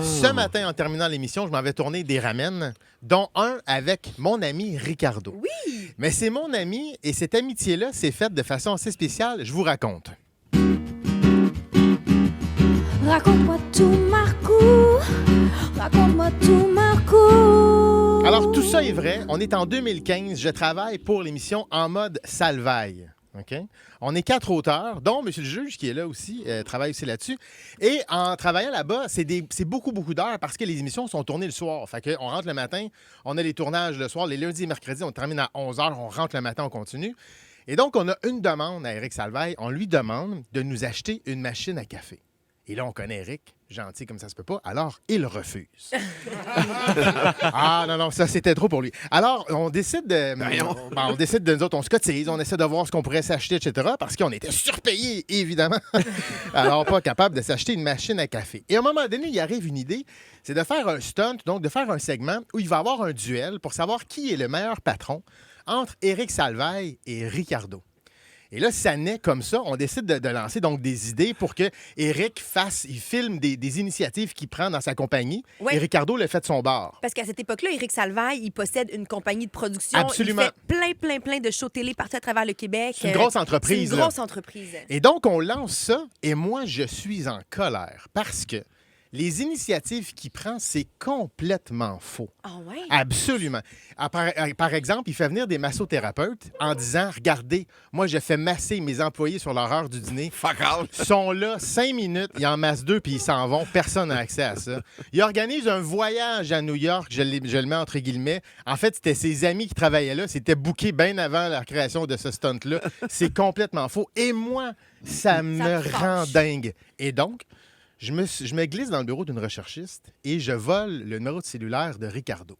Ce matin, en terminant l'émission, je m'en vais tourner des ramen, dont un avec mon ami Ricardo. Oui! Mais c'est mon ami et cette amitié-là s'est faite de façon assez spéciale. Je vous raconte. Raconte-moi tout, Marcou. Raconte-moi tout, Marcou. Alors, tout ça est vrai. On est en 2015. Je travaille pour l'émission En mode Salvaille. OK? On est 4 auteurs, dont M. le juge, qui est là aussi, travaille aussi là-dessus. Et en travaillant là-bas, c'est beaucoup, beaucoup d'heures parce que les émissions sont tournées le soir. Fait qu'on rentre le matin, on a les tournages le soir. Les lundis et mercredis, on termine à 11 h, on rentre le matin, on continue. Et donc, on a une demande à Éric Salvaille. On lui demande de nous acheter une machine à café. Et là, on connaît Éric, gentil comme ça se peut pas, alors il refuse. Ah non, ça c'était trop pour lui. Alors, on décide de nous autres, on se cotise, on essaie de voir ce qu'on pourrait s'acheter, etc., parce qu'on était surpayés, évidemment. Alors, pas capable de s'acheter une machine à café. Et à un moment donné, il arrive une idée, c'est de faire un stunt, donc de faire un segment où il va y avoir un duel pour savoir qui est le meilleur patron entre Éric Salvaille et Ricardo. Et là, ça naît comme ça. On décide de lancer donc des idées pour que Éric filme des initiatives qu'il prend dans sa compagnie. Ouais. Et Ricardo le fait de son bord. Parce qu'à cette époque-là, Éric Salvaille, il possède une compagnie de production. Absolument. Il fait plein de shows télé partout à travers le Québec. C'est une grosse entreprise. C'est une grosse entreprise. Et donc, on lance ça. Et moi, je suis en colère parce que les initiatives qu'il prend, c'est complètement faux. Ah ouais? Absolument. Par exemple, il fait venir des massothérapeutes en disant, regardez, moi, je fais masser mes employés sur leur heure du dîner. Fuck all. Ils sont là 5 minutes, ils en massent 2 puis ils s'en vont. Personne n'a accès à ça. Il organise un voyage à New York, je le mets entre guillemets. En fait, c'était ses amis qui travaillaient là. C'était booké bien avant la création de ce stunt-là. C'est complètement faux. Et moi, ça me te rend fâche. dingue. Et donc, je me glisse dans le bureau d'une recherchiste et je vole le numéro de cellulaire de Ricardo.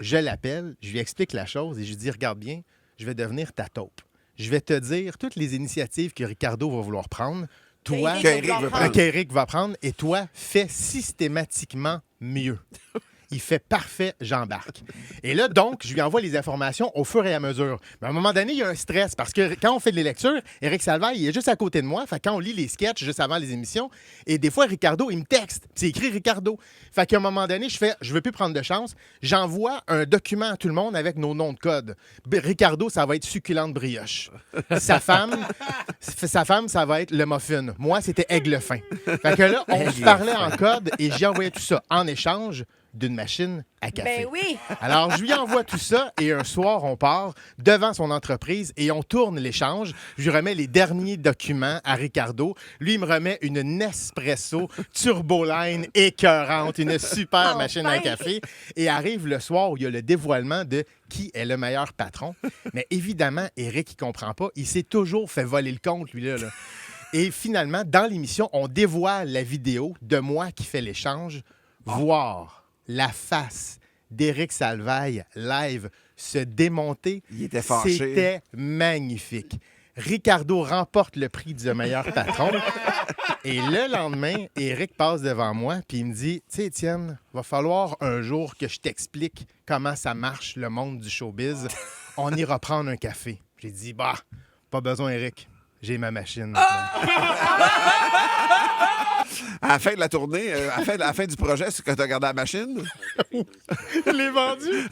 Je l'appelle, je lui explique la chose et je lui dis, regarde bien, je vais devenir ta taupe. Je vais te dire toutes les initiatives que Ricardo va vouloir prendre. Toi, qu'Éric va prendre. Et toi, fais systématiquement mieux. Il fait parfait, j'embarque. Et là, donc, je lui envoie les informations au fur et à mesure. Mais à un moment donné, il y a un stress parce que quand on fait les lectures, Éric Salvaille, il est juste à côté de moi. Fait que quand on lit les sketchs juste avant les émissions, et des fois, Ricardo, il me texte. C'est écrit Ricardo. Fait qu'à un moment donné, je veux plus prendre de chance. J'envoie un document à tout le monde avec nos noms de code. Ricardo, ça va être succulente brioche. Sa femme, ça va être le muffin. Moi, c'était aigle fin. Fait que là, on se parlait en code et j'y envoyais tout ça en échange d'une machine à café. Ben oui! Alors, je lui envoie tout ça et un soir, on part devant son entreprise et on tourne l'échange. Je lui remets les derniers documents à Ricardo. Lui, il me remet une Nespresso Turboline écœurante, une super machine à café. Et arrive le soir où il y a le dévoilement de qui est le meilleur patron. Mais évidemment, Éric, il comprend pas. Il s'est toujours fait voler le compte, lui-là. Là. Et finalement, dans l'émission, on dévoile la vidéo de moi qui fais l'échange. Voir la face d'Éric Salvaille live se démonter. Il était fâché. C'était magnifique. Ricardo remporte le prix du meilleur patron. Et le lendemain, Éric passe devant moi puis il me dit, tu sais, Étienne, va falloir un jour que je t'explique comment ça marche le monde du showbiz. On ira prendre un café. J'ai dit, bah, pas besoin, Éric. J'ai ma machine. À la fin de la tournée, à la fin du projet, c'est que tu as gardé la machine? Je l'ai vendu.